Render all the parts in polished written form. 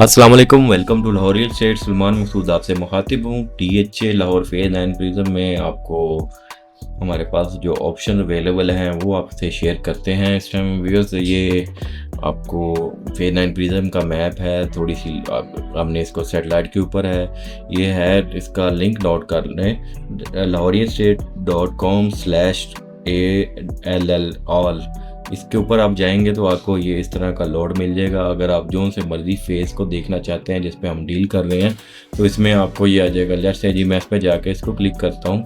अस्सलाम वालेकुम, welcome to Lahore real estate. Salman Masood आपसे मुखातिब हूँ। DHA Lahore phase and Prism में आपको हमारे पास जो ऑप्शन अवेलेबल हैं वो आपसे शेयर करते हैं। इस टाइम व्यूअर्स ये आपको फेज एंड प्रिज्म का मैप है, थोड़ी सी हमने इसको सेटेलाइट के ऊपर है। ये है, इसका लिंक नोट कर लें, lahoriestate.com/all। इसके ऊपर आप जाएंगे तो आपको ये इस तरह का लोड मिल जाएगा। अगर आप जो से मर्ज़ी फेज़ को देखना चाहते हैं जिस पे हम डील कर रहे हैं तो इसमें आपको ये आ जाएगा। लेट्स से जी मैं इस पे जाके इसको क्लिक करता हूँ,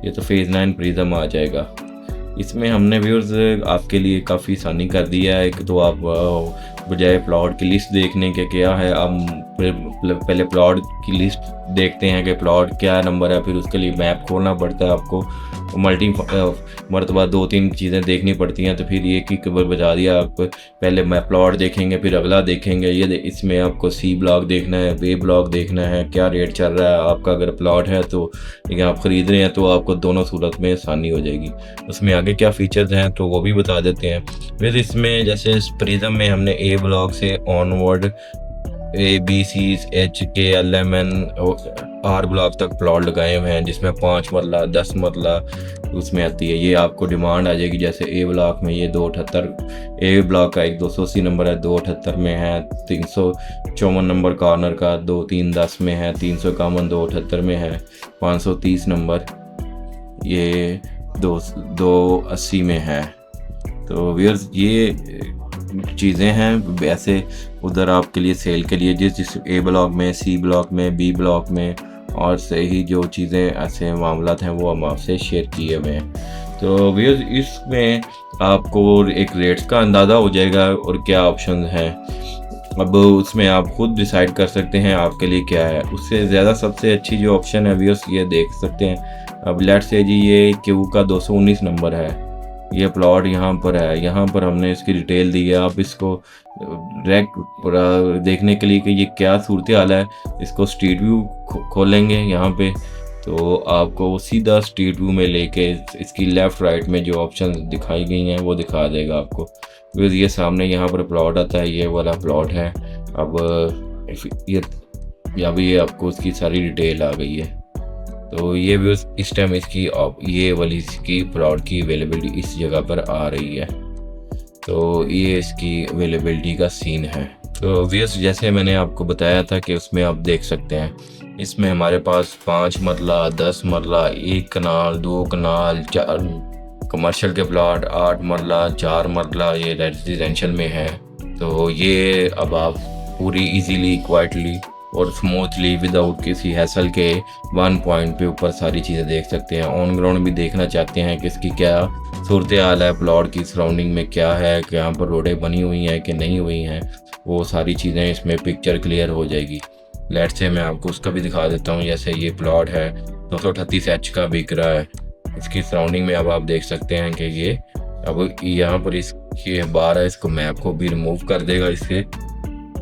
ये तो फेज़ 9 प्रिज्म आ जाएगा। इसमें हमने व्यूअर्स आपके लिए काफ़ी आसानी कर दिया है। एक तो आप बजाय प्लॉट की लिस्ट देखने के क्या है, हम पहले प्लॉट की लिस्ट देखते हैं कि प्लॉट क्या नंबर है, फिर उसके लिए मैप खोलना पड़ता है आपको, मल्टी मरतबा 2-3 चीज़ें देखनी पड़ती हैं। तो फिर ये की खबर बता दिया, आप पहले मैप प्लॉट देखेंगे फिर अगला देखेंगे। ये इसमें आपको C ब्लॉक देखना है, B ब्लॉक देखना है, क्या रेट चल रहा है आपका। अगर प्लॉट है तो या आप ख़रीद रहे हैं तो आपको दोनों सूरत में आसानी हो जाएगी। उसमें आगे क्या फ़ीचर्स हैं तो वो भी बता देते हैं। फिर इसमें जैसे प्रिज्म में हमने A ब्लॉक से ऑनवर्ड ABCHKLMN R ब्लॉक तक प्लॉट लगाए हुए हैं, जिसमें 5 मरला 10 मरला उसमें आती है। ये आपको डिमांड आ जाएगी। जैसे A ब्लॉक में ये 278 A ब्लॉक का एक 280 नंबर है, 278 में है, 354 नंबर कॉर्नर का 2310 में है, 351 278 में है, 530 नंबर ये 280 में है। तो व्यूअर्स ये चीज़ें हैं। वैसे उधर आपके लिए सेल के लिए जिस A ब्लॉक में, C ब्लॉक में, B ब्लॉक में और सही जो चीज़ें ऐसे मामलात हैं वो हम आपसे शेयर किए हुए हैं। तो व्यूअर्स इसमें आपको एक रेट्स का अंदाज़ा हो जाएगा और क्या ऑप्शन हैं। अब उसमें आप खुद डिसाइड कर सकते हैं आपके लिए क्या है। उससे ज़्यादा सबसे अच्छी जो ऑप्शन है व्यूअर्स ये देख सकते हैं। अब लेट्स से जी ये Q का 219 नंबर है, ये प्लॉट यहाँ पर है, यहाँ पर हमने इसकी डिटेल दी है। आप इसको रैक देखने के लिए कि ये क्या सूरत हाल है, इसको स्ट्रीट व्यू खोलेंगे यहाँ पे तो आपको सीधा स्ट्रीट व्यू में लेके इसकी लेफ़्ट राइट में जो ऑप्शन दिखाई गई हैं वो दिखा देगा आपको। फिर ये सामने यहाँ पर प्लॉट आता है, ये वाला प्लॉट है। अब ये यहाँ भी आपको उसकी सारी डिटेल आ गई है। तो ये भी इस टाइम इसकी ये वाली इसकी प्लॉट की अवेलेबिलिटी इस जगह पर आ रही है। तो ये इसकी अवेलेबिलिटी का सीन है। तो व्यूअर्स जैसे मैंने आपको बताया था कि उसमें आप देख सकते हैं, इसमें हमारे पास 5 मरला 10 मरला 1 कनाल 2 कनाल 4 कमर्शियल के प्लॉट, 8 मरला 4 मरला ये रेजिडेंशियल में है। तो ये अब आप पूरी इजीली क्वाइटली और स्मूथली विदाउट किसी हैसल के 1 पॉइंट पे ऊपर सारी चीज़ें देख सकते हैं। ऑन ग्राउंड भी देखना चाहते हैं कि इसकी क्या सूरत हाल है, प्लॉट की सराउंडिंग में क्या है, कि यहाँ पर रोडें बनी हुई हैं कि नहीं हुई हैं, वो सारी चीज़ें इसमें पिक्चर क्लियर हो जाएगी। लेट्स से मैं आपको उसका भी दिखा देता हूँ। जैसे ये प्लॉट है 238H का बिक रहा है, इसकी सराउंडिंग में अब आप देख सकते हैं कि ये अब यहाँ पर इसकी बार है, इसको मैप को भी रिमूव कर देगा इससे।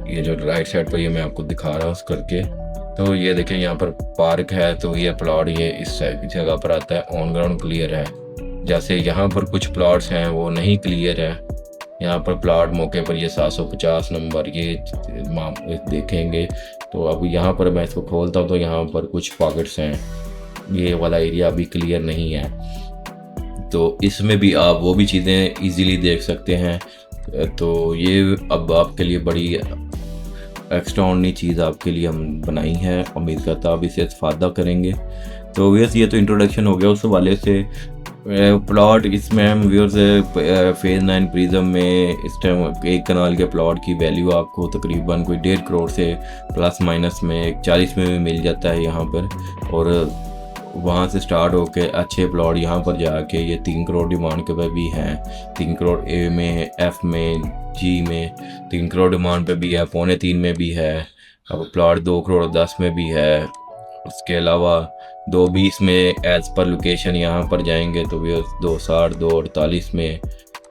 ये जो राइट साइड पर ये मैं आपको दिखा रहा हूँ करके, तो ये देखें यहाँ पर पार्क है, तो ये प्लॉट ये इस जगह पर आता है। ऑन ग्राउंड क्लियर है। जैसे यहाँ पर कुछ प्लॉट्स हैं वो नहीं क्लियर है। यहाँ पर प्लॉट मौके पर ये 750 नंबर ये देखेंगे। तो अब यहाँ पर मैं इसको खोलता हूँ तो यहाँ पर कुछ पॉकेट्स हैं, ये वाला एरिया अभी क्लियर नहीं है। तो इसमें भी आप वो भी चीज़ें ईजीली देख सकते हैं। तो ये अब आपके लिए बड़ी एक्स्ट्रा ऑर्डिनरी चीज़ आपके लिए हम बनाई है। उम्मीद करता आप इसे इस्तेफादा करेंगे। तो व्यूअर्स ये तो इंट्रोडक्शन हो गया उस हवाले से। प्लॉट इसमें हम व्यूअर्स फेज़ 9 प्रिज्म में इस टाइम 1 कनाल के प्लॉट की वैल्यू आपको तकरीबन कोई 1.5 करोड़ से प्लस माइनस में 40 में भी मिल जाता है यहाँ पर। और वहाँ से स्टार्ट होके अच्छे प्लॉट यहाँ पर जाके ये 3 करोड़ डिमांड के पे भी हैं। 3 करोड़ A में, F में, G में 3 करोड़ डिमांड पे भी है, 2.25 में भी है। अब प्लॉट 2 करोड़ 10 में भी है। उसके अलावा 2.20 में एज पर लोकेशन यहाँ पर जाएंगे तो भी 2.60 2.48 में।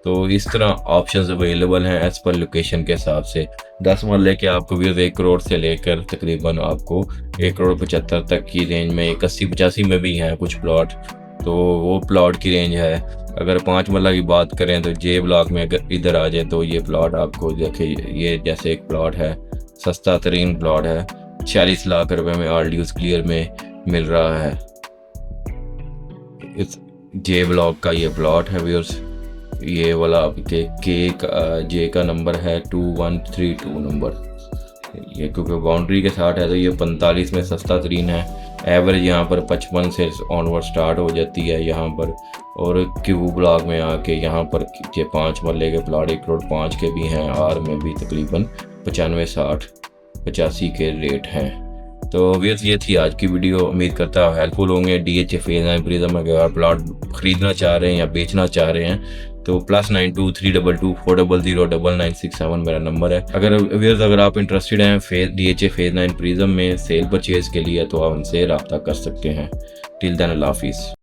तो इस तरह ऑप्शंस अवेलेबल हैं एज पर लोकेशन के हिसाब से। 10 मरले के आपको व्यूज़ 1 करोड़ से लेकर तकरीबन आपको 1 करोड़ 75 तक की रेंज में, 81-85 में भी हैं कुछ प्लॉट। तो वो प्लॉट की रेंज है। अगर 5 मरला की बात करें तो J ब्लॉक में अगर इधर आ जाए तो ये प्लॉट आपको देखिए, ये जैसे एक प्लॉट है सस्ता तरीन प्लॉट है, 40 लाख रुपए में आरडीयूज क्लियर में मिल रहा है। इस जे ब्लॉक का ये प्लॉट है व्यूअर्स, ये वाला आपके जे का नंबर है 2132 नंबर। ये क्योंकि बाउंड्री के साथ है तो ये 45 में सस्ता तरीन है। एवरेज यहाँ पर 55 से ऑनवर्ड स्टार्ट हो जाती है यहाँ पर। और क्यू ब्लॉक में आके यहाँ पर ये 5 मरले के प्लाट 1 करोड़ 5 के भी हैं, आर में भी तकरीबन 95, 60, 85 के रेट हैं। तो व्यूअर्स ये थी आज की वीडियो, उम्मीद करता है हेल्पफुल होंगे। DHA फेज 9 प्रिज्म अगर प्लॉट खरीदना चाह रहे हैं या बेचना चाह रहे हैं तो +92 322 400 9967 मेरा नंबर है। अगर आप इंटरेस्टेड हैं DHA फेज 9 प्रिज्म में सेल परचेज के लिए तो आप हमसे रब्ता कर सकते हैं। टिल देन अल्लाह हाफिज़।